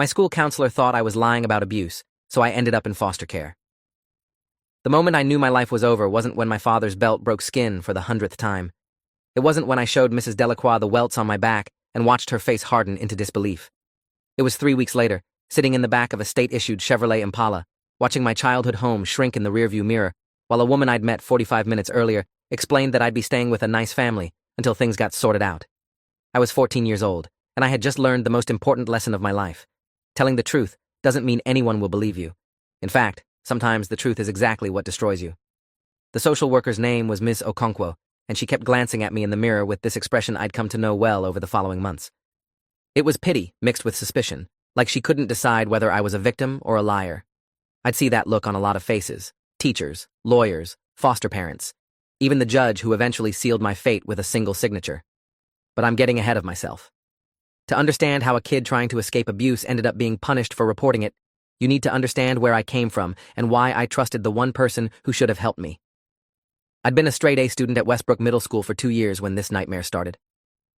My school counselor thought I was lying about abuse, so I ended up in foster care. The moment I knew my life was over wasn't when my father's belt broke skin for the 100th time. It wasn't when I showed Mrs. Delacroix the welts on my back and watched her face harden into disbelief. It was 3 weeks later, sitting in the back of a state-issued Chevrolet Impala, watching my childhood home shrink in the rearview mirror, while a woman I'd met 45 minutes earlier explained that I'd be staying with a nice family until things got sorted out. I was 14 years old, and I had just learned the most important lesson of my life. Telling the truth doesn't mean anyone will believe you. In fact, sometimes the truth is exactly what destroys you. The social worker's name was Miss Okonkwo, and she kept glancing at me in the mirror with this expression I'd come to know well over the following months. It was pity mixed with suspicion, like she couldn't decide whether I was a victim or a liar. I'd see that look on a lot of faces: teachers, lawyers, foster parents, even the judge who eventually sealed my fate with a single signature. But I'm getting ahead of myself. To understand how a kid trying to escape abuse ended up being punished for reporting it, you need to understand where I came from and why I trusted the one person who should have helped me. I'd been a straight-A student at Westbrook Middle School for 2 years when this nightmare started.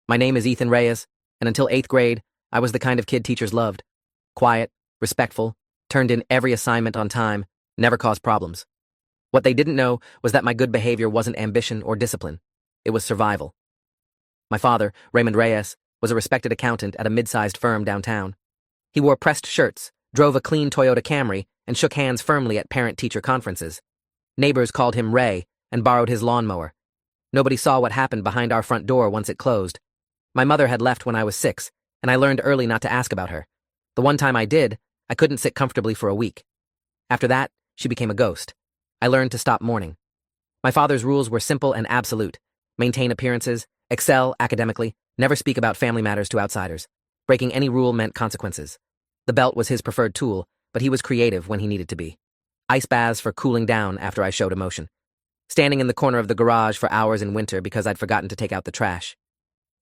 My name is Ethan Reyes, and until 8th grade, I was the kind of kid teachers loved. Quiet, respectful, turned in every assignment on time, never caused problems. What they didn't know was that my good behavior wasn't ambition or discipline. It was survival. My father, Raymond Reyes, was a respected accountant at a mid-sized firm downtown. He wore pressed shirts, drove a clean Toyota Camry, and shook hands firmly at parent-teacher conferences. Neighbors called him Ray and borrowed his lawnmower. Nobody saw what happened behind our front door once it closed. My mother had left when I was 6, and I learned early not to ask about her. The one time I did, I couldn't sit comfortably for a week. After that, she became a ghost. I learned to stop mourning. My father's rules were simple and absolute: maintain appearances, excel academically, never speak about family matters to outsiders. Breaking any rule meant consequences. The belt was his preferred tool, but he was creative when he needed to be. Ice baths for cooling down after I showed emotion. Standing in the corner of the garage for hours in winter because I'd forgotten to take out the trash.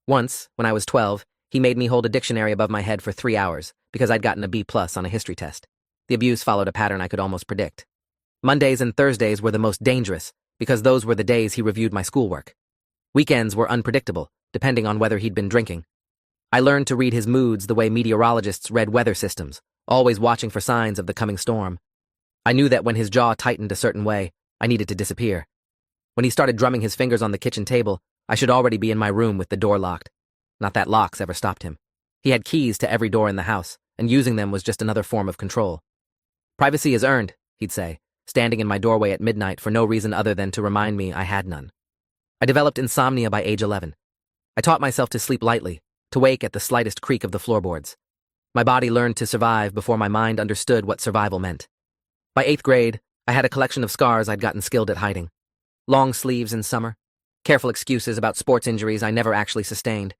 Once, when I was 12, he made me hold a dictionary above my head for 3 hours because I'd gotten a B+ on a history test. The abuse followed a pattern I could almost predict. Mondays and Thursdays were the most dangerous because those were the days he reviewed my schoolwork. Weekends were unpredictable, depending on whether he'd been drinking. I learned to read his moods the way meteorologists read weather systems, always watching for signs of the coming storm. I knew that when his jaw tightened a certain way, I needed to disappear. When he started drumming his fingers on the kitchen table, I should already be in my room with the door locked. Not that locks ever stopped him. He had keys to every door in the house, and using them was just another form of control. "Privacy is earned," he'd say, standing in my doorway at midnight for no reason other than to remind me I had none. I developed insomnia by age 11. I taught myself to sleep lightly, to wake at the slightest creak of the floorboards. My body learned to survive before my mind understood what survival meant. By 8th grade, I had a collection of scars I'd gotten skilled at hiding. Long sleeves in summer, careful excuses about sports injuries I never actually sustained,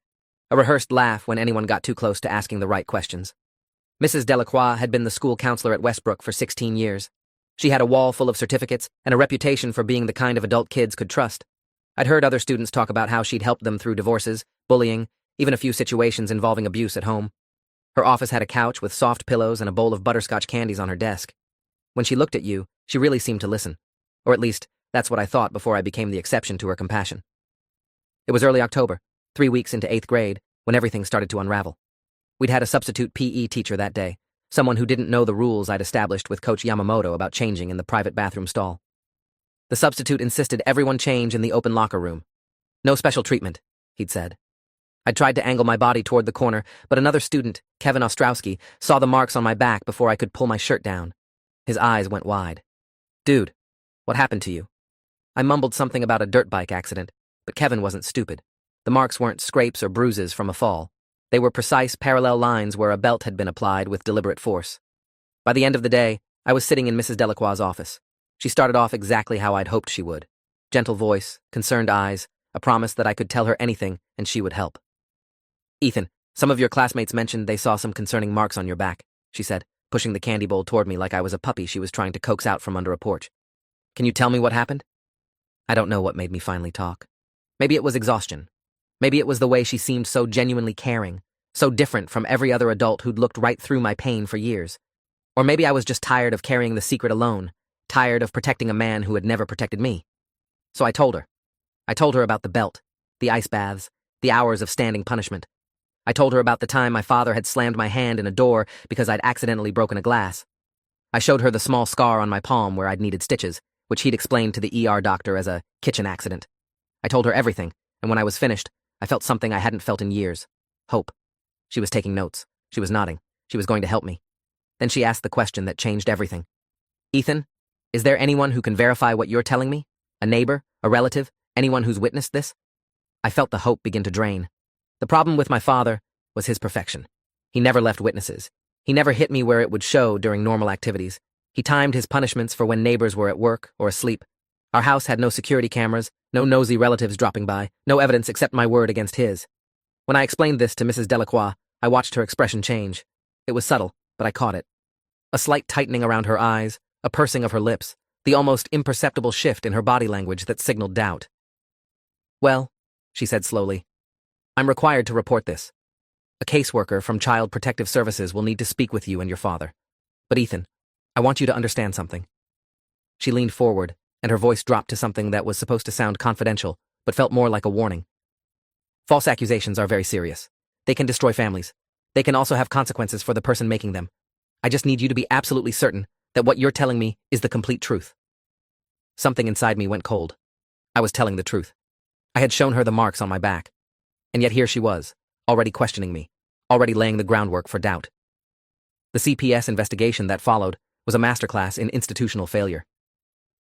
a rehearsed laugh when anyone got too close to asking the right questions. Mrs. Delacroix had been the school counselor at Westbrook for 16 years. She had a wall full of certificates and a reputation for being the kind of adult kids could trust. I'd heard other students talk about how she'd helped them through divorces, bullying, even a few situations involving abuse at home. Her office had a couch with soft pillows and a bowl of butterscotch candies on her desk. When she looked at you, she really seemed to listen. Or at least, that's what I thought before I became the exception to her compassion. It was early October, 3 weeks into 8th grade, when everything started to unravel. We'd had a substitute PE teacher that day, someone who didn't know the rules I'd established with Coach Yamamoto about changing in the private bathroom stall. The substitute insisted everyone change in the open locker room. "No special treatment," he'd said. I tried to angle my body toward the corner, but another student, Kevin Ostrowski, saw the marks on my back before I could pull my shirt down. His eyes went wide. "Dude, what happened to you?" I mumbled something about a dirt bike accident, but Kevin wasn't stupid. The marks weren't scrapes or bruises from a fall. They were precise parallel lines where a belt had been applied with deliberate force. By the end of the day, I was sitting in Mrs. Delacroix's office. She started off exactly how I'd hoped she would. Gentle voice, concerned eyes, a promise that I could tell her anything and she would help. "Ethan, some of your classmates mentioned they saw some concerning marks on your back," she said, pushing the candy bowl toward me like I was a puppy she was trying to coax out from under a porch. "Can you tell me what happened?" I don't know what made me finally talk. Maybe it was exhaustion. Maybe it was the way she seemed so genuinely caring, so different from every other adult who'd looked right through my pain for years. Or maybe I was just tired of carrying the secret alone, tired of protecting a man who had never protected me. So I told her. I told her about the belt, the ice baths, the hours of standing punishment. I told her about the time my father had slammed my hand in a door because I'd accidentally broken a glass. I showed her the small scar on my palm where I'd needed stitches, which he'd explained to the ER doctor as a kitchen accident. I told her everything, and when I was finished, I felt something I hadn't felt in years. Hope. She was taking notes. She was nodding. She was going to help me. Then she asked the question that changed everything. Ethan, is there anyone who can verify what you're telling me? A neighbor? A relative? Anyone who's witnessed this? I felt the hope begin to drain. The problem with my father was his perfection. He never left witnesses. He never hit me where it would show during normal activities. He timed his punishments for when neighbors were at work or asleep. Our house had no security cameras, no nosy relatives dropping by, no evidence except my word against his. When I explained this to Mrs. Delacroix, I watched her expression change. It was subtle, but I caught it. A slight tightening around her eyes, a pursing of her lips, the almost imperceptible shift in her body language that signaled doubt. Well, she said slowly, I'm required to report this. A caseworker from Child Protective Services will need to speak with you and your father. But Ethan, I want you to understand something. She leaned forward, and her voice dropped to something that was supposed to sound confidential, but felt more like a warning. False accusations are very serious. They can destroy families. They can also have consequences for the person making them. I just need you to be absolutely certain that what you're telling me is the complete truth. Something inside me went cold. I was telling the truth. I had shown her the marks on my back. And yet here she was, already questioning me, already laying the groundwork for doubt. The CPS investigation that followed was a masterclass in institutional failure.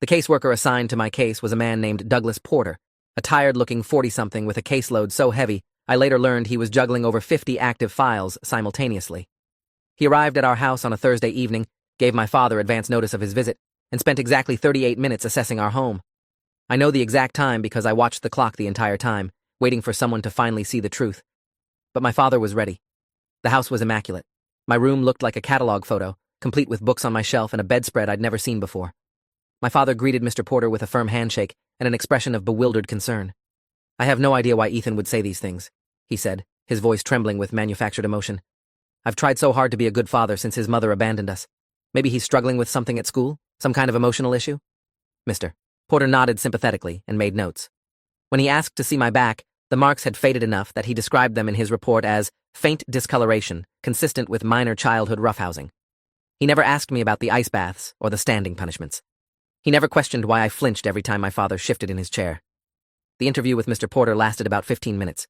The caseworker assigned to my case was a man named Douglas Porter, a tired-looking 40-something with a caseload so heavy I later learned he was juggling over 50 active files simultaneously. He arrived at our house on a Thursday evening, gave my father advance notice of his visit, and spent exactly 38 minutes assessing our home. I know the exact time because I watched the clock the entire time, waiting for someone to finally see the truth. But my father was ready. The house was immaculate. My room looked like a catalog photo, complete with books on my shelf and a bedspread I'd never seen before. My father greeted Mr. Porter with a firm handshake and an expression of bewildered concern. I have no idea why Ethan would say these things, he said, his voice trembling with manufactured emotion. I've tried so hard to be a good father since his mother abandoned us. Maybe he's struggling with something at school? Some kind of emotional issue? Mr. Porter nodded sympathetically and made notes. When he asked to see my back, the marks had faded enough that he described them in his report as faint discoloration, consistent with minor childhood roughhousing. He never asked me about the ice baths or the standing punishments. He never questioned why I flinched every time my father shifted in his chair. The interview with Mr. Porter lasted about 15 minutes.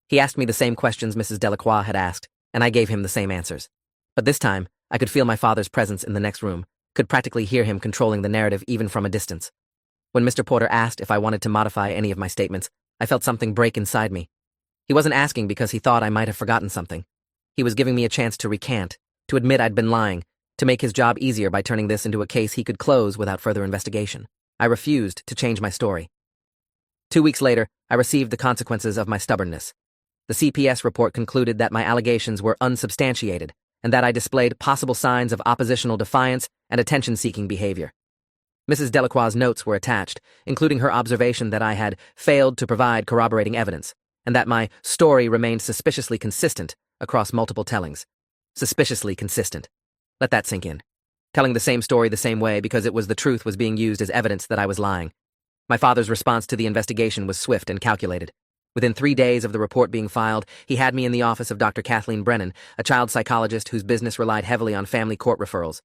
He asked me the same questions Mrs. Delacroix had asked, and I gave him the same answers. But this time, I could feel my father's presence in the next room, could practically hear him controlling the narrative even from a distance. When Mr. Porter asked if I wanted to modify any of my statements, I felt something break inside me. He wasn't asking because he thought I might have forgotten something. He was giving me a chance to recant, to admit I'd been lying, to make his job easier by turning this into a case he could close without further investigation. I refused to change my story. 2 weeks later, I received the consequences of my stubbornness. The CPS report concluded that my allegations were unsubstantiated and that I displayed possible signs of oppositional defiance and attention-seeking behavior. Mrs. Delacroix's notes were attached, including her observation that I had failed to provide corroborating evidence, and that my story remained suspiciously consistent across multiple tellings. Suspiciously consistent. Let that sink in. Telling the same story the same way because it was the truth was being used as evidence that I was lying. My father's response to the investigation was swift and calculated. Within 3 days of the report being filed, he had me in the office of Dr. Kathleen Brennan, a child psychologist whose business relied heavily on family court referrals.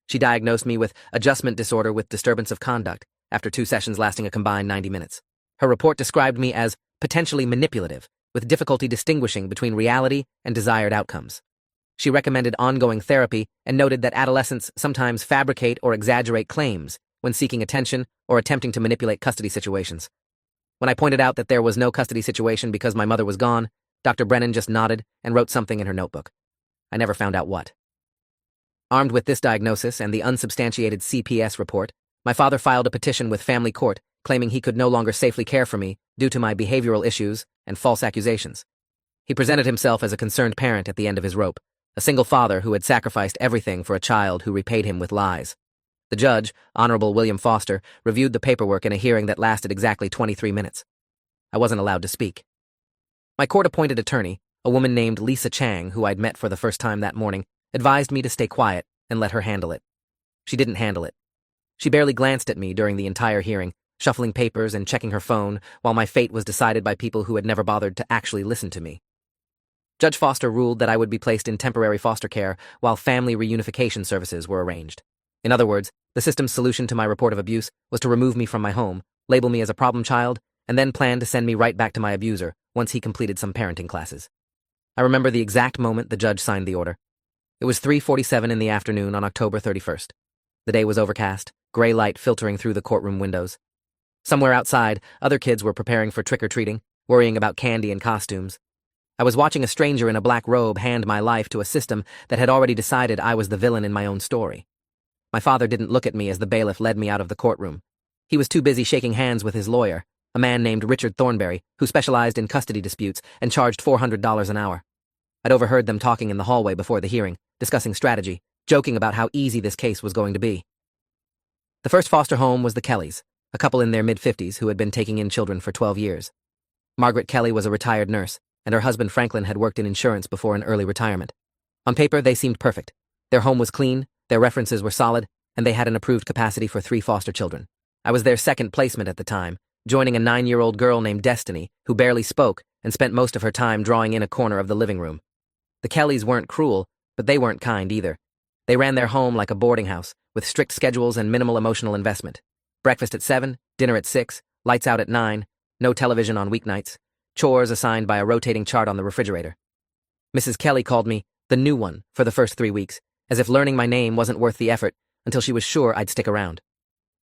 She diagnosed me with adjustment disorder with disturbance of conduct, after 2 sessions lasting a combined 90 minutes. Her report described me as potentially manipulative, with difficulty distinguishing between reality and desired outcomes. She recommended ongoing therapy and noted that adolescents sometimes fabricate or exaggerate claims when seeking attention or attempting to manipulate custody situations. When I pointed out that there was no custody situation because my mother was gone, Dr. Brennan just nodded and wrote something in her notebook. I never found out what. Armed with this diagnosis and the unsubstantiated CPS report, my father filed a petition with family court claiming he could no longer safely care for me due to my behavioral issues and false accusations. He presented himself as a concerned parent at the end of his rope, a single father who had sacrificed everything for a child who repaid him with lies. The judge, Honorable William Foster, reviewed the paperwork in a hearing that lasted exactly 23 minutes. I wasn't allowed to speak. My court-appointed attorney, a woman named Lisa Chang, who I'd met for the first time that morning, advised me to stay quiet and let her handle it. She didn't handle it. She barely glanced at me during the entire hearing, shuffling papers and checking her phone, while my fate was decided by people who had never bothered to actually listen to me. Judge Foster ruled that I would be placed in temporary foster care while family reunification services were arranged. In other words, the system's solution to my report of abuse was to remove me from my home, label me as a problem child, and then plan to send me right back to my abuser once he completed some parenting classes. I remember the exact moment the judge signed the order. It was 3:47 in the afternoon on October 31st. The day was overcast, gray light filtering through the courtroom windows. Somewhere outside, other kids were preparing for trick-or-treating, worrying about candy and costumes. I was watching a stranger in a black robe hand my life to a system that had already decided I was the villain in my own story. My father didn't look at me as the bailiff led me out of the courtroom. He was too busy shaking hands with his lawyer, a man named Richard Thornberry, who specialized in custody disputes and charged $400 an hour. I'd overheard them talking in the hallway before the hearing, discussing strategy, joking about how easy this case was going to be. The first foster home was the Kellys, a couple in their mid-50s who had been taking in children for 12 years. Margaret Kelly was a retired nurse, and her husband Franklin had worked in insurance before an early retirement. On paper, they seemed perfect. Their home was clean, their references were solid, and they had an approved capacity for 3 foster children. I was their second placement at the time, joining a 9-year-old girl named Destiny, who barely spoke and spent most of her time drawing in a corner of the living room. The Kellys weren't cruel, but they weren't kind either. They ran their home like a boarding house, with strict schedules and minimal emotional investment. Breakfast at 7, dinner at 6, lights out at 9, no television on weeknights, chores assigned by a rotating chart on the refrigerator. Mrs. Kelly called me the new one for the first 3 weeks, as if learning my name wasn't worth the effort until she was sure I'd stick around.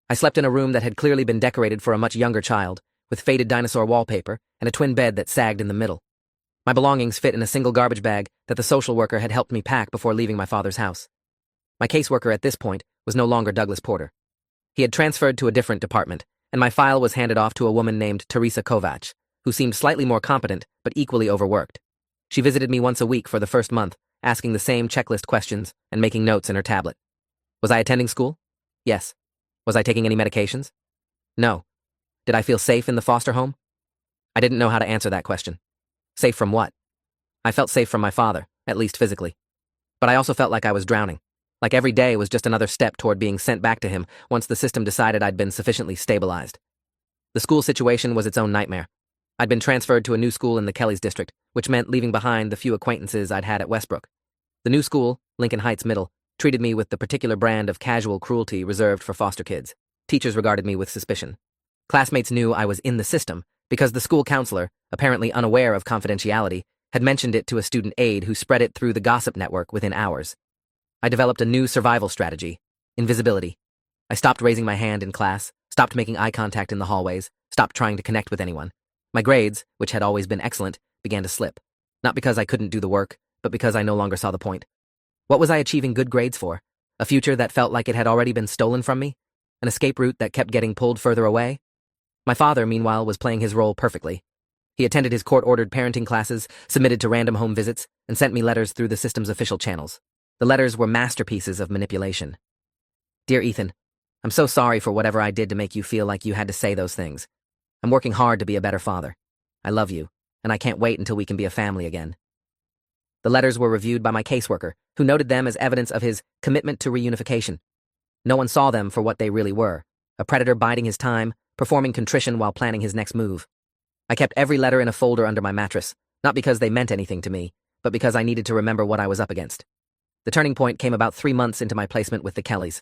I slept in a room that had clearly been decorated for a much younger child, with faded dinosaur wallpaper and a twin bed that sagged in the middle. My belongings fit in a single garbage bag that the social worker had helped me pack before leaving my father's house. My caseworker at this point was no longer Douglas Porter. He had transferred to a different department, and my file was handed off to a woman named Teresa Kovac, who seemed slightly more competent but equally overworked. She visited me once a week for the first month, asking the same checklist questions and making notes in her tablet. Was I attending school? Yes. Was I taking any medications? No. Did I feel safe in the foster home? I didn't know how to answer that question. Safe from what? I felt safe from my father, at least physically. But I also felt like I was drowning, like every day was just another step toward being sent back to him once the system decided I'd been sufficiently stabilized. The school situation was its own nightmare. I'd been transferred to a new school in the Kellys district, which meant leaving behind the few acquaintances I'd had at Westbrook. The new school, Lincoln Heights Middle, treated me with the particular brand of casual cruelty reserved for foster kids. Teachers regarded me with suspicion. Classmates knew I was in the system because the school counselor, apparently unaware of confidentiality, had mentioned it to a student aide who spread it through the gossip network within hours. I developed a new survival strategy: invisibility. I stopped raising my hand in class, stopped making eye contact in the hallways, stopped trying to connect with anyone. My grades, which had always been excellent, began to slip. Not because I couldn't do the work, but because I no longer saw the point. What was I achieving good grades for? A future that felt like it had already been stolen from me? An escape route that kept getting pulled further away? My father, meanwhile, was playing his role perfectly. He attended his court-ordered parenting classes, submitted to random home visits, and sent me letters through the system's official channels. The letters were masterpieces of manipulation. Dear Ethan, I'm so sorry for whatever I did to make you feel like you had to say those things. I'm working hard to be a better father. I love you, and I can't wait until we can be a family again. The letters were reviewed by my caseworker, who noted them as evidence of his commitment to reunification. No one saw them for what they really were: a predator biding his time, performing contrition while planning his next move. I kept every letter in a folder under my mattress, not because they meant anything to me, but because I needed to remember what I was up against. The turning point came about 3 months into my placement with the Kellys.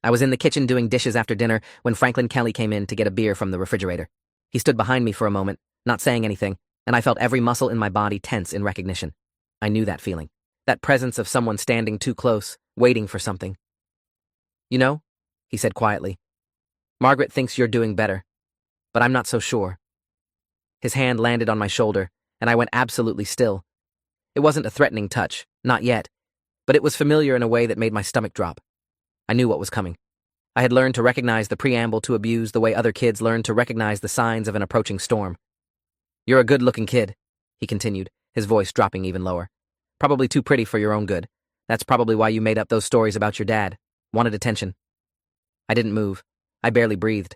I was in the kitchen doing dishes after dinner when Franklin Kelly came in to get a beer from the refrigerator. He stood behind me for a moment, not saying anything, and I felt every muscle in my body tense in recognition. I knew that feeling. That presence of someone standing too close, waiting for something. You know, he said quietly, Margaret thinks you're doing better, but I'm not so sure. His hand landed on my shoulder, and I went absolutely still. It wasn't a threatening touch, not yet, but it was familiar in a way that made my stomach drop. I knew what was coming. I had learned to recognize the preamble to abuse the way other kids learn to recognize the signs of an approaching storm. You're a good-looking kid, he continued, his voice dropping even lower. Probably too pretty for your own good. That's probably why you made up those stories about your dad. Wanted attention. I didn't move. I barely breathed.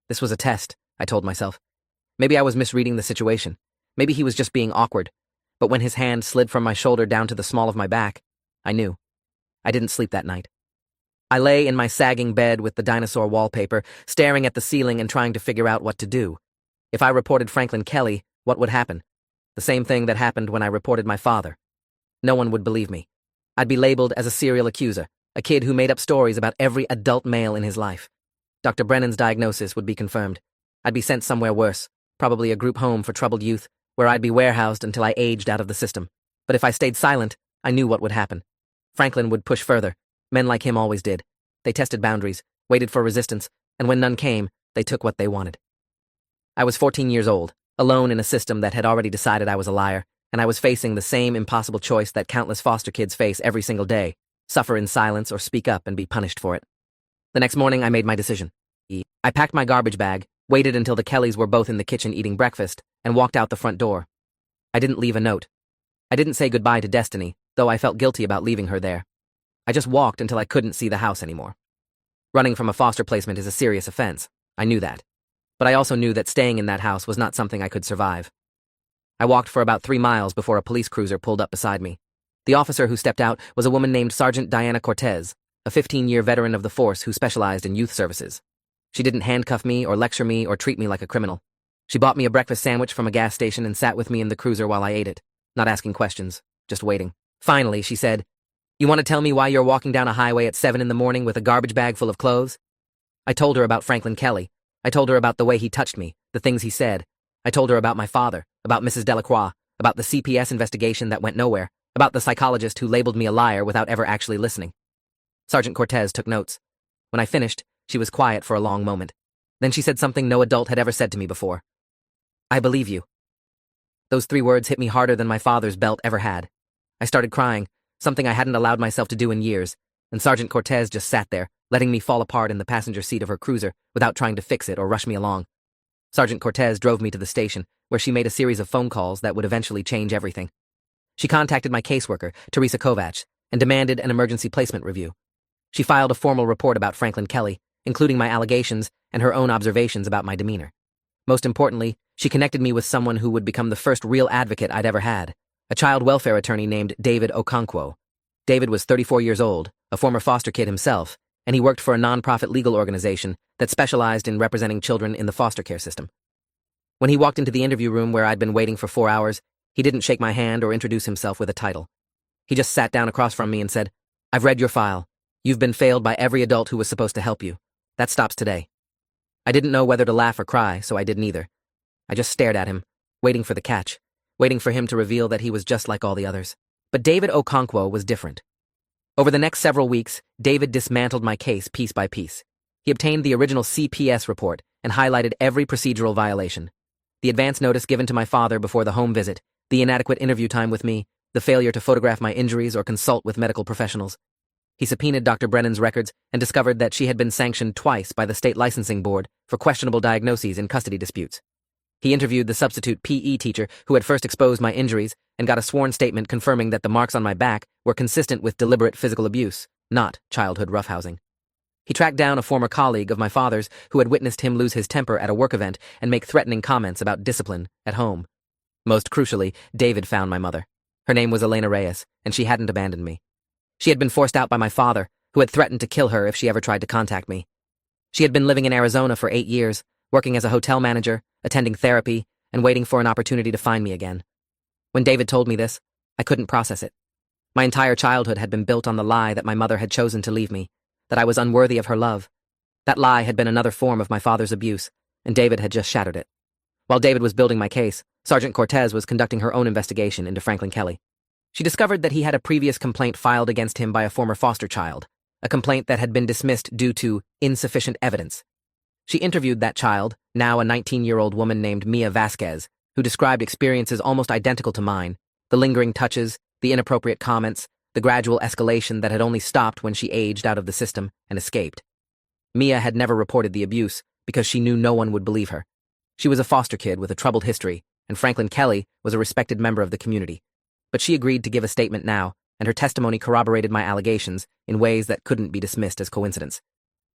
This was a test, I told myself. Maybe I was misreading the situation. Maybe he was just being awkward. But when his hand slid from my shoulder down to the small of my back, I knew. I didn't sleep that night. I lay in my sagging bed with the dinosaur wallpaper, staring at the ceiling and trying to figure out what to do. If I reported Franklin Kelly, what would happen? The same thing that happened when I reported my father. No one would believe me. I'd be labeled as a serial accuser, a kid who made up stories about every adult male in his life. Dr. Brennan's diagnosis would be confirmed. I'd be sent somewhere worse, probably a group home for troubled youth, where I'd be warehoused until I aged out of the system. But if I stayed silent, I knew what would happen. Franklin would push further. Men like him always did. They tested boundaries, waited for resistance, and when none came, they took what they wanted. I was 14 years old, alone in a system that had already decided I was a liar, and I was facing the same impossible choice that countless foster kids face every single day: suffer in silence or speak up and be punished for it. The next morning, I made my decision. I packed my garbage bag, waited until the Kellys were both in the kitchen eating breakfast, and walked out the front door. I didn't leave a note. I didn't say goodbye to Destiny, though I felt guilty about leaving her there. I just walked until I couldn't see the house anymore. Running from a foster placement is a serious offense. I knew that. But I also knew that staying in that house was not something I could survive. I walked for about 3 miles before a police cruiser pulled up beside me. The officer who stepped out was a woman named Sergeant Diana Cortez, a 15-year veteran of the force who specialized in youth services. She didn't handcuff me or lecture me or treat me like a criminal. She bought me a breakfast sandwich from a gas station and sat with me in the cruiser while I ate it, not asking questions, just waiting. Finally, she said, "You want to tell me why you're walking down a highway at 7 in the morning with a garbage bag full of clothes?" I told her about Franklin Kelly. I told her about the way he touched me, the things he said. I told her about my father, about Mrs. Delacroix, about the CPS investigation that went nowhere, about the psychologist who labeled me a liar without ever actually listening. Sergeant Cortez took notes. When I finished, she was quiet for a long moment. Then she said something no adult had ever said to me before. "I believe you." Those 3 words hit me harder than my father's belt ever had. I started crying, something I hadn't allowed myself to do in years, and Sergeant Cortez just sat there, letting me fall apart in the passenger seat of her cruiser without trying to fix it or rush me along. Sergeant Cortez drove me to the station, where she made a series of phone calls that would eventually change everything. She contacted my caseworker, Teresa Kovacs, and demanded an emergency placement review. She filed a formal report about Franklin Kelly, including my allegations and her own observations about my demeanor. Most importantly, she connected me with someone who would become the first real advocate I'd ever had, a child welfare attorney named David Okonkwo. David was 34 years old, a former foster kid himself, and he worked for a nonprofit legal organization that specialized in representing children in the foster care system. When he walked into the interview room where I'd been waiting for 4 hours, he didn't shake my hand or introduce himself with a title. He just sat down across from me and said, "I've read your file. You've been failed by every adult who was supposed to help you. That stops today." I didn't know whether to laugh or cry, so I did neither. I just stared at him, waiting for the catch, waiting for him to reveal that he was just like all the others. But David Okonkwo was different. Over the next several weeks, David dismantled my case piece by piece. He obtained the original CPS report and highlighted every procedural violation. The advance notice given to my father before the home visit, the inadequate interview time with me, the failure to photograph my injuries or consult with medical professionals. He subpoenaed Dr. Brennan's records and discovered that she had been sanctioned twice by the state licensing board for questionable diagnoses in custody disputes. He interviewed the substitute PE teacher who had first exposed my injuries and got a sworn statement confirming that the marks on my back were consistent with deliberate physical abuse, not childhood roughhousing. He tracked down a former colleague of my father's who had witnessed him lose his temper at a work event and make threatening comments about discipline at home. Most crucially, David found my mother. Her name was Elena Reyes, and she hadn't abandoned me. She had been forced out by my father, who had threatened to kill her if she ever tried to contact me. She had been living in Arizona for 8 years, working as a hotel manager, attending therapy, and waiting for an opportunity to find me again. When David told me this, I couldn't process it. My entire childhood had been built on the lie that my mother had chosen to leave me, that I was unworthy of her love. That lie had been another form of my father's abuse, and David had just shattered it. While David was building my case, Sergeant Cortez was conducting her own investigation into Franklin Kelly. She discovered that he had a previous complaint filed against him by a former foster child, a complaint that had been dismissed due to insufficient evidence. She interviewed that child, now a 19-year-old woman named Mia Vasquez, who described experiences almost identical to mine: the lingering touches, the inappropriate comments, the gradual escalation that had only stopped when she aged out of the system and escaped. Mia had never reported the abuse because she knew no one would believe her. She was a foster kid with a troubled history, and Franklin Kelly was a respected member of the community. But she agreed to give a statement now, and her testimony corroborated my allegations in ways that couldn't be dismissed as coincidence.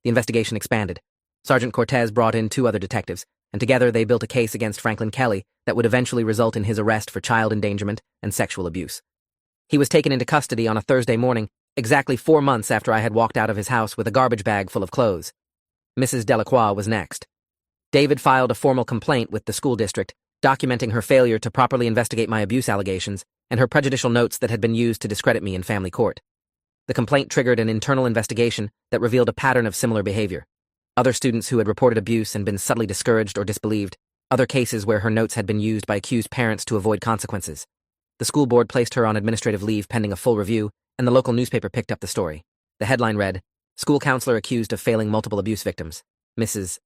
The investigation expanded. Sergeant Cortez brought in 2 other detectives, and together they built a case against Franklin Kelly that would eventually result in his arrest for child endangerment and sexual abuse. He was taken into custody on a Thursday morning, exactly 4 months after I had walked out of his house with a garbage bag full of clothes. Mrs. Delacroix was next. David filed a formal complaint with the school district, documenting her failure to properly investigate my abuse allegations and her prejudicial notes that had been used to discredit me in family court. The complaint triggered an internal investigation that revealed a pattern of similar behavior. Other students who had reported abuse and been subtly discouraged or disbelieved, other cases where her notes had been used by accused parents to avoid consequences. The school board placed her on administrative leave pending a full review, and the local newspaper picked up the story. The headline read, "School counselor accused of failing multiple abuse victims. Mrs.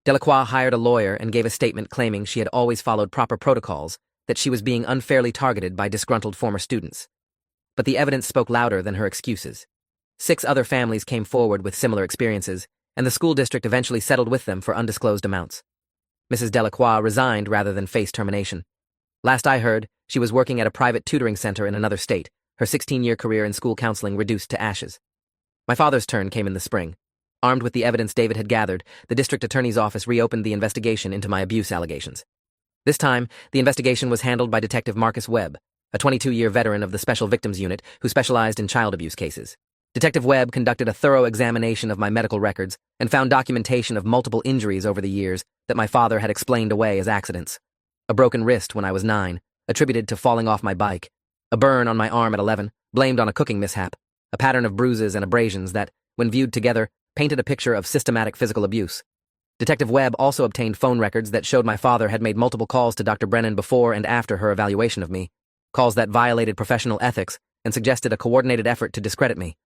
Delacroix hired a lawyer and gave a statement claiming she had always followed proper protocols, that she was being unfairly targeted by disgruntled former students." But the evidence spoke louder than her excuses. 6 other families came forward with similar experiences, and the school district eventually settled with them for undisclosed amounts. Mrs. Delacroix resigned rather than face termination. Last I heard, she was working at a private tutoring center in another state, her 16-year career in school counseling reduced to ashes. My father's turn came in the spring. Armed with the evidence David had gathered, the district attorney's office reopened the investigation into my abuse allegations. This time, the investigation was handled by Detective Marcus Webb, a 22-year veteran of the Special Victims Unit who specialized in child abuse cases. Detective Webb conducted a thorough examination of my medical records and found documentation of multiple injuries over the years that my father had explained away as accidents. A broken wrist when I was 9, attributed to falling off my bike. A burn on my arm at 11, blamed on a cooking mishap. A pattern of bruises and abrasions that, when viewed together, painted a picture of systematic physical abuse. Detective Webb also obtained phone records that showed my father had made multiple calls to Dr. Brennan before and after her evaluation of me, calls that violated professional ethics and suggested a coordinated effort to discredit me.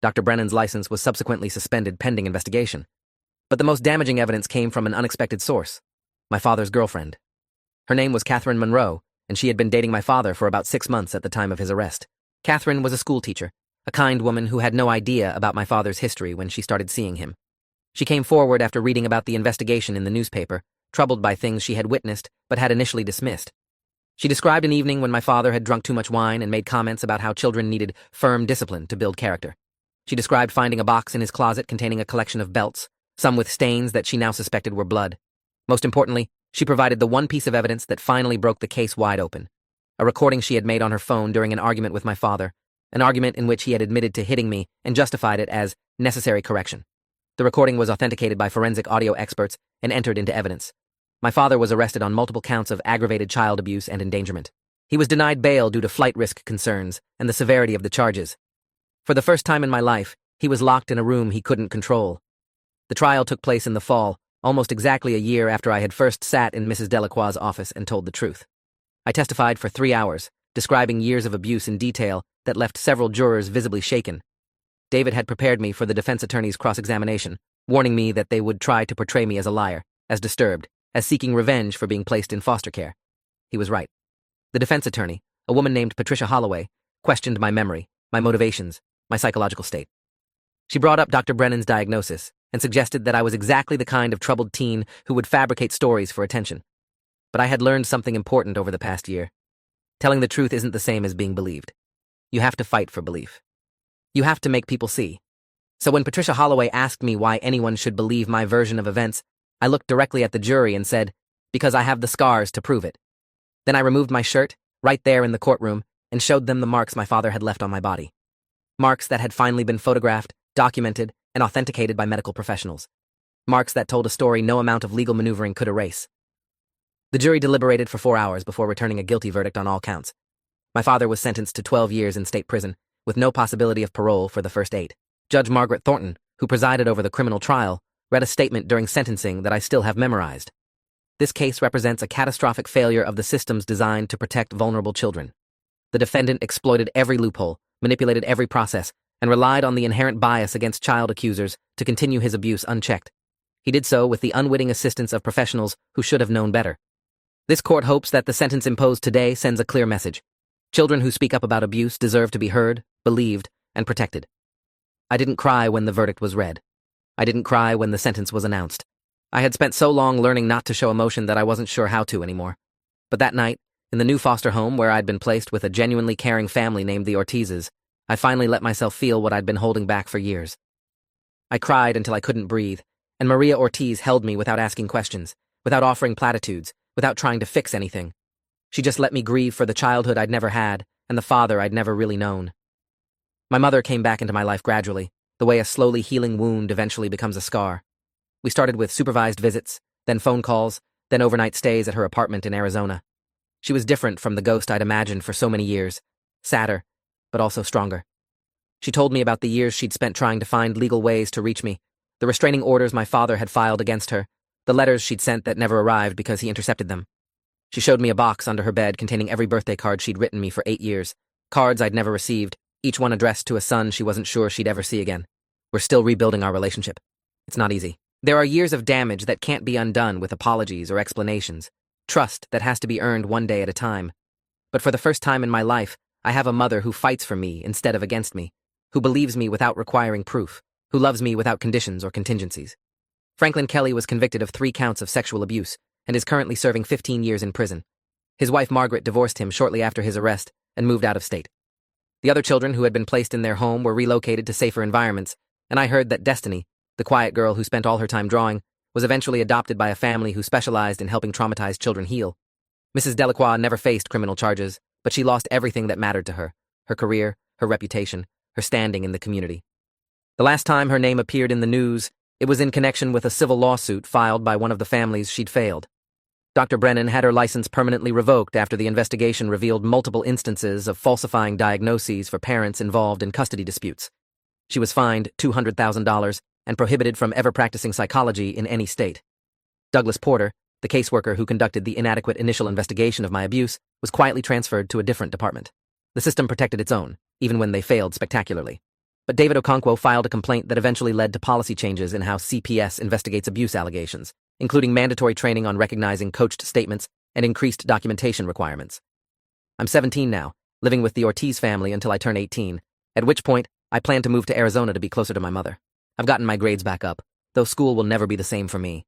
Dr. Brennan's license was subsequently suspended pending investigation. But the most damaging evidence came from an unexpected source: my father's girlfriend. Her name was Catherine Monroe, and she had been dating my father for about 6 months at the time of his arrest. Catherine was a schoolteacher, a kind woman who had no idea about my father's history when she started seeing him. She came forward after reading about the investigation in the newspaper, troubled by things she had witnessed but had initially dismissed. She described an evening when my father had drunk too much wine and made comments about how children needed firm discipline to build character. She described finding a box in his closet containing a collection of belts, some with stains that she now suspected were blood. Most importantly, she provided the one piece of evidence that finally broke the case wide open: a recording she had made on her phone during an argument with my father, an argument in which he had admitted to hitting me and justified it as necessary correction. The recording was authenticated by forensic audio experts and entered into evidence. My father was arrested on multiple counts of aggravated child abuse and endangerment. He was denied bail due to flight risk concerns and the severity of the charges. For the first time in my life, he was locked in a room he couldn't control. The trial took place in the fall, almost exactly a year after I had first sat in Mrs. Delacroix's office and told the truth. I testified for 3 hours, describing years of abuse in detail that left several jurors visibly shaken. David had prepared me for the defense attorney's cross-examination, warning me that they would try to portray me as a liar, as disturbed, as seeking revenge for being placed in foster care. He was right. The defense attorney, a woman named Patricia Holloway, questioned my memory, my motivations, my psychological state. She brought up Dr. Brennan's diagnosis and suggested that I was exactly the kind of troubled teen who would fabricate stories for attention. But I had learned something important over the past year. Telling the truth isn't the same as being believed. You have to fight for belief. You have to make people see. So when Patricia Holloway asked me why anyone should believe my version of events, I looked directly at the jury and said, "Because I have the scars to prove it." Then I removed my shirt, right there in the courtroom, and showed them the marks my father had left on my body. Marks that had finally been photographed, documented, and authenticated by medical professionals. Marks that told a story no amount of legal maneuvering could erase. The jury deliberated for 4 hours before returning a guilty verdict on all counts. My father was sentenced to 12 years in state prison, with no possibility of parole for the first 8. Judge Margaret Thornton, who presided over the criminal trial, read a statement during sentencing that I still have memorized. This case represents a catastrophic failure of the systems designed to protect vulnerable children. The defendant exploited every loophole, manipulated every process, and relied on the inherent bias against child accusers to continue his abuse unchecked. He did so with the unwitting assistance of professionals who should have known better. This court hopes that the sentence imposed today sends a clear message. Children who speak up about abuse deserve to be heard, believed, and protected. I didn't cry when the verdict was read. I didn't cry when the sentence was announced. I had spent so long learning not to show emotion that I wasn't sure how to anymore. But that night, in the new foster home where I'd been placed with a genuinely caring family named the Ortizes, I finally let myself feel what I'd been holding back for years. I cried until I couldn't breathe, and Maria Ortiz held me without asking questions, without offering platitudes, without trying to fix anything. She just let me grieve for the childhood I'd never had and the father I'd never really known. My mother came back into my life gradually, the way a slowly healing wound eventually becomes a scar. We started with supervised visits, then phone calls, then overnight stays at her apartment in Arizona. She was different from the ghost I'd imagined for so many years. Sadder, but also stronger. She told me about the years she'd spent trying to find legal ways to reach me, the restraining orders my father had filed against her, the letters she'd sent that never arrived because he intercepted them. She showed me a box under her bed containing every birthday card she'd written me for 8 years, cards I'd never received, each one addressed to a son she wasn't sure she'd ever see again. We're still rebuilding our relationship. It's not easy. There are years of damage that can't be undone with apologies or explanations, trust that has to be earned one day at a time. But for the first time in my life, I have a mother who fights for me instead of against me, who believes me without requiring proof, who loves me without conditions or contingencies. Franklin Kelly was convicted of 3 counts of sexual abuse and is currently serving 15 years in prison. His wife Margaret divorced him shortly after his arrest and moved out of state. The other children who had been placed in their home were relocated to safer environments, and I heard that Destiny, the quiet girl who spent all her time drawing, was eventually adopted by a family who specialized in helping traumatized children heal. Mrs. Delacroix never faced criminal charges, but she lost everything that mattered to her career, her reputation, her standing in the community. The last time her name appeared in the news, it was in connection with a civil lawsuit filed by one of the families she'd failed. Dr. Brennan had her license permanently revoked after the investigation revealed multiple instances of falsifying diagnoses for parents involved in custody disputes. She was fined $200,000 and prohibited from ever practicing psychology in any state. Douglas Porter, the caseworker who conducted the inadequate initial investigation of my abuse, was quietly transferred to a different department. The system protected its own, even when they failed spectacularly. But David Okonkwo filed a complaint that eventually led to policy changes in how CPS investigates abuse allegations, including mandatory training on recognizing coached statements and increased documentation requirements. I'm 17 now, living with the Ortiz family until I turn 18, at which point I plan to move to Arizona to be closer to my mother. I've gotten my grades back up, though school will never be the same for me.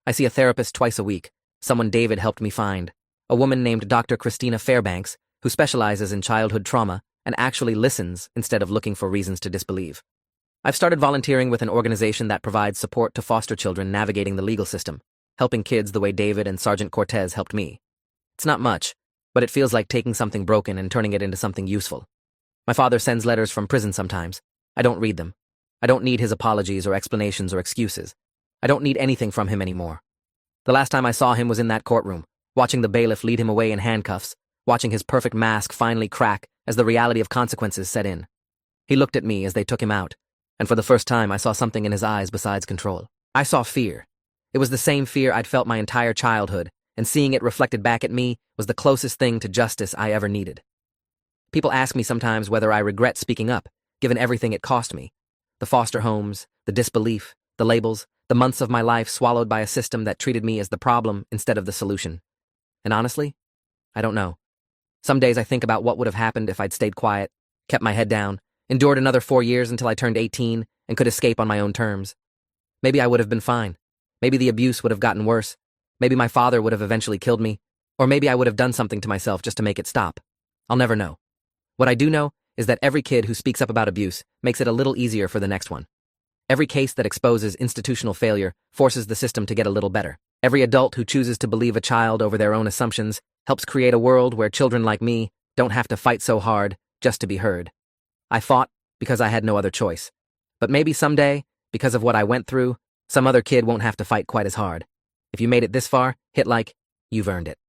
I see a therapist twice a week, someone David helped me find, a woman named Dr. Christina Fairbanks, who specializes in childhood trauma and actually listens instead of looking for reasons to disbelieve. I've started volunteering with an organization that provides support to foster children navigating the legal system, helping kids the way David and Sergeant Cortez helped me. It's not much, but it feels like taking something broken and turning it into something useful. My father sends letters from prison sometimes. I don't read them. I don't need his apologies or explanations or excuses. I don't need anything from him anymore. The last time I saw him was in that courtroom, watching the bailiff lead him away in handcuffs, watching his perfect mask finally crack as the reality of consequences set in. He looked at me as they took him out, and for the first time I saw something in his eyes besides control. I saw fear. It was the same fear I'd felt my entire childhood, and seeing it reflected back at me was the closest thing to justice I ever needed. People ask me sometimes whether I regret speaking up, given everything it cost me. The foster homes, the disbelief, the labels, the months of my life swallowed by a system that treated me as the problem instead of the solution. And honestly, I don't know. Some days I think about what would have happened if I'd stayed quiet, kept my head down, endured another 4 years until I turned 18 and could escape on my own terms. Maybe I would have been fine. Maybe the abuse would have gotten worse. Maybe my father would have eventually killed me. Or maybe I would have done something to myself just to make it stop. I'll never know. What I do know is that every kid who speaks up about abuse makes it a little easier for the next one. Every case that exposes institutional failure forces the system to get a little better. Every adult who chooses to believe a child over their own assumptions helps create a world where children like me don't have to fight so hard just to be heard. I fought because I had no other choice. But maybe someday, because of what I went through, some other kid won't have to fight quite as hard. If you made it this far, hit like, you've earned it.